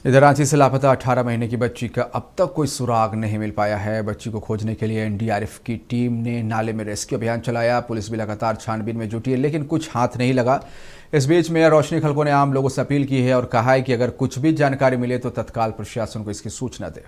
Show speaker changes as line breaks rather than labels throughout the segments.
इधर रांची से लापता 18 महीने की बच्ची का अब तक कोई सुराग नहीं मिल पाया है। बच्ची को खोजने के लिए एनडीआरएफ की टीम ने नाले में रेस्क्यू अभियान चलाया। पुलिस भी लगातार छानबीन में जुटी है, लेकिन कुछ हाथ नहीं लगा। इस बीच मेयर रोशनी खलको ने आम लोगों से अपील की है और कहा है कि अगर कुछ भी जानकारी मिले तो तत्काल प्रशासन को इसकी सूचना दे।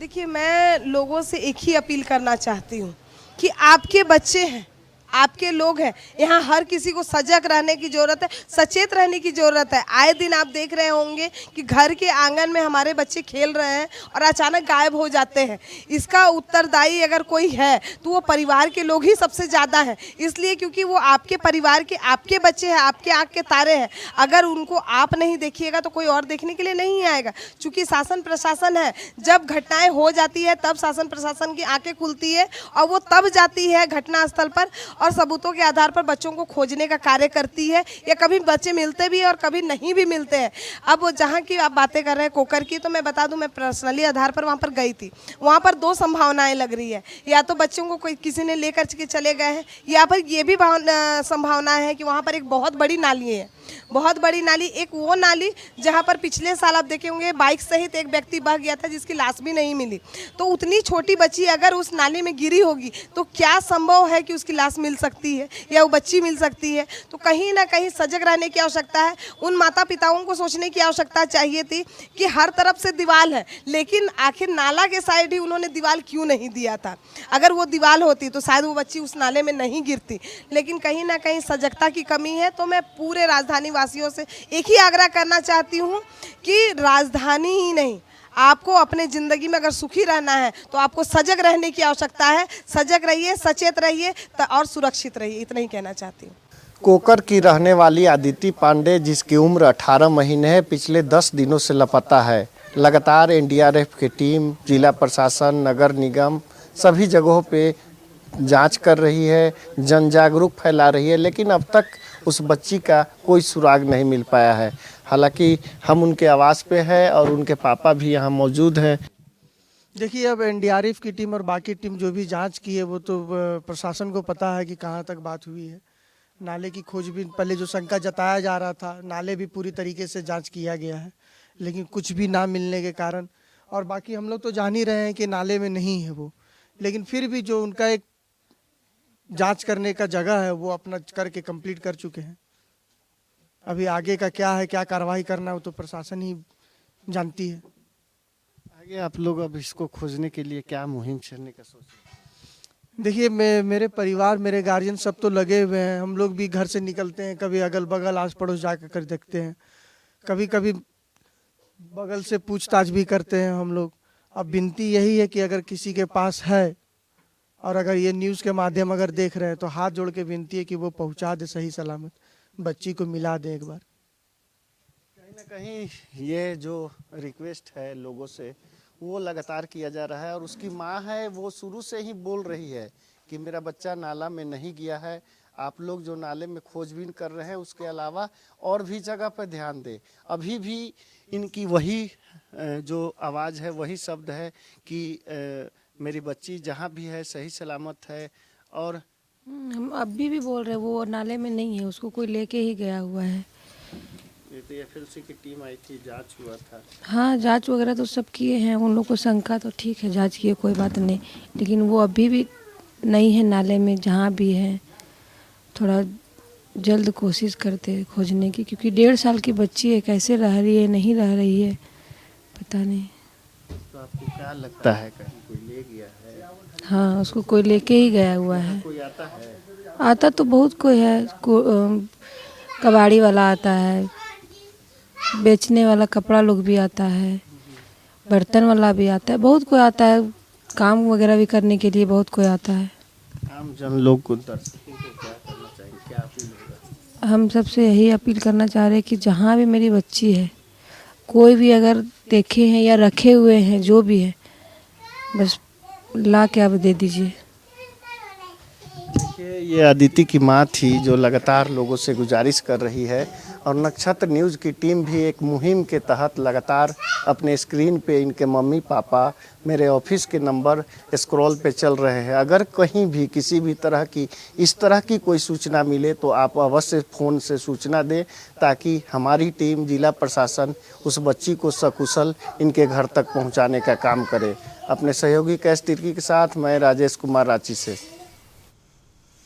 देखिए, मैं लोगों से एक ही अपील करना चाहती हूँ कि आपके बच्चे हैं, आपके लोग हैं। यहाँ हर किसी को सजग रहने की ज़रूरत है, सचेत रहने की ज़रूरत है। आए दिन आप देख रहे होंगे कि घर के आंगन में हमारे बच्चे खेल रहे हैं और अचानक गायब हो जाते हैं। इसका उत्तरदायी अगर कोई है तो वो परिवार के लोग ही सबसे ज़्यादा हैं, इसलिए क्योंकि वो आपके परिवार के आपके बच्चे हैं, आपके आँख के तारे हैं। अगर उनको आप नहीं देखिएगा तो कोई और देखने के लिए नहीं आएगा। चूँकि शासन प्रशासन है, जब घटनाएँ हो जाती है तब शासन प्रशासन की आँखें खुलती है और वो तब जाती है घटनास्थल पर और सबूतों के आधार पर बच्चों को खोजने का कार्य करती है। या कभी बच्चे मिलते भी हैं और कभी नहीं भी मिलते हैं। अब वो जहाँ की आप बातें कर रहे हैं कोकर की, तो मैं बता दूं, मैं पर्सनली आधार पर वहाँ पर गई थी। वहाँ पर दो संभावनाएं लग रही है, या तो बच्चों को कोई किसी ने लेकर के चले गए हैं, या पर ये भी संभावना है कि वहाँ पर एक बहुत बड़ी नाली है, बहुत बड़ी नाली। एक वो नाली जहाँ पर पिछले साल आप देखे होंगे बाइक सहित एक व्यक्ति बह गया था जिसकी लाश भी नहीं मिली। तो उतनी छोटी बच्ची अगर उस नाली में गिरी होगी तो क्या संभव है कि उसकी लाश मिल सकती है या वो बच्ची मिल सकती है। तो कहीं ना कहीं सजग रहने की आवश्यकता है। उन माता पिताओं को सोचने की आवश्यकता चाहिए थी कि हर तरफ से दीवार है, लेकिन आखिर नाला के साइड ही उन्होंने दीवार क्यों नहीं दिया था। अगर वो दीवार होती तो शायद वो बच्ची उस नाले में नहीं गिरती। लेकिन कहीं ना कहीं सजगता की कमी है। तो मैं पूरे राजधानी वासियों से एक ही आग्रह करना चाहती हूँ कि राजधानी ही नहीं, आपको अपने ज़िंदगी में अगर सुखी रहना है तो आपको सजग रहने की आवश्यकता है। सजग रहिए, सचेत रहिए और सुरक्षित रहिए, इतना ही कहना चाहती हूँ।
कोकर की रहने वाली आदिति पांडे, जिसकी उम्र 18 महीने है, पिछले 10 दिनों से लापता है। लगातार एनडीआरएफ की टीम, जिला प्रशासन, नगर निगम सभी जगहों पे जांच कर रही है, जन जागरूक फैला रही है, लेकिन अब तक उस बच्ची का कोई सुराग नहीं मिल पाया है। हालांकि हम उनके आवास पे हैं और उनके पापा भी यहाँ मौजूद हैं।
देखिए, अब एनडीआरएफ की टीम और बाकी टीम जो भी जांच की है वो तो प्रशासन को पता है कि कहाँ तक बात हुई है। नाले की खोजबीन, पहले जो शंका जताया जा रहा था, नाले भी पूरी तरीके से जांच किया गया है, लेकिन कुछ भी ना मिलने के कारण, और बाकी हम लोग तो जान ही रहे हैं कि नाले में नहीं है वो, लेकिन फिर भी जो उनका एक जांच करने का जगह है वो अपना करके कंप्लीट कर चुके हैं। अभी आगे का क्या है, क्या कार्रवाई करना है, वो तो प्रशासन ही जानती है।
आगे आप लोग अब इसको खोजने के लिए क्या मुहिम छेड़ने का सोच रहे हैं?
देखिए, मेरे परिवार, मेरे गार्जियन सब तो लगे हुए हैं। हम लोग भी घर से निकलते हैं, कभी अगल बगल आस पड़ोस जाकर देखते हैं, कभी कभी बगल से पूछताछ भी करते हैं हम लोग। अब विनती यही है कि अगर किसी के पास है और अगर ये न्यूज़ के माध्यम अगर देख रहे हैं तो हाथ जोड़ के विनती है कि वो पहुंचा दे सही सलामत, बच्ची को मिला दे एक बार।
कहीं ना कहीं ये जो रिक्वेस्ट है लोगों से वो लगातार किया जा रहा है, और उसकी माँ है वो शुरू से ही बोल रही है कि मेरा बच्चा नाला में नहीं गया है। आप लोग जो नाले में खोजबीन कर रहे हैं उसके अलावा और भी जगह पर ध्यान दें। अभी भी इनकी वही जो आवाज़ है, वही शब्द है कि मेरी बच्ची जहाँ भी है सही सलामत है। और
हम अभी भी बोल रहे हैं वो नाले में नहीं है, उसको कोई लेके ही गया हुआ है।
ये तो एफएलसी की टीम आई थी, जांच हुआ था।
हाँ, जांच वगैरह तो सब किए हैं, उन लोग को शंका तो ठीक है, जांच किए, कोई बात नहीं, लेकिन वो अभी भी नहीं है नाले में। जहाँ भी है थोड़ा जल्द कोशिश करते खोजने की, क्योंकि 1.5 साल की बच्ची है, कैसे रह रही है, नहीं रह रही है, पता नहीं।
तो आपको क्या लगता है, कहीं कोई ले गया है?
हाँ, उसको कोई लेके ही गया हुआ है।
कोई आता है?
आता तो बहुत कोई है, कबाड़ी वाला आता है, बेचने वाला कपड़ा लोग भी आता है, बर्तन वाला भी आता है, बहुत कोई आता है, काम वगैरह भी करने के लिए बहुत कोई आता है।
आम जन लोग को, दर्शकों को क्या करना चाहिए, क्या अपील होगा?
हम सबसे यही अपील करना चाह रहे हैं कि जहाँ भी मेरी बच्ची है, कोई भी अगर देखे हैं या रखे हुए हैं, जो भी है, बस ला के आप दे दीजिए।
देखिए,
ये अदिति की मां थी जो लगातार लोगों से गुजारिश कर रही है और नक्षत्र न्यूज़ की टीम भी एक मुहिम के तहत लगातार अपने स्क्रीन पे इनके मम्मी पापा मेरे ऑफिस के नंबर स्क्रॉल पे चल रहे हैं। अगर कहीं भी किसी भी तरह की इस तरह की कोई सूचना मिले तो आप अवश्य फ़ोन से सूचना दें ताकि हमारी टीम जिला प्रशासन उस बच्ची को सकुशल इनके घर तक पहुंचाने का काम करे। अपने सहयोगी कैश तिर्की के साथ मैं राजेश कुमार रांची से।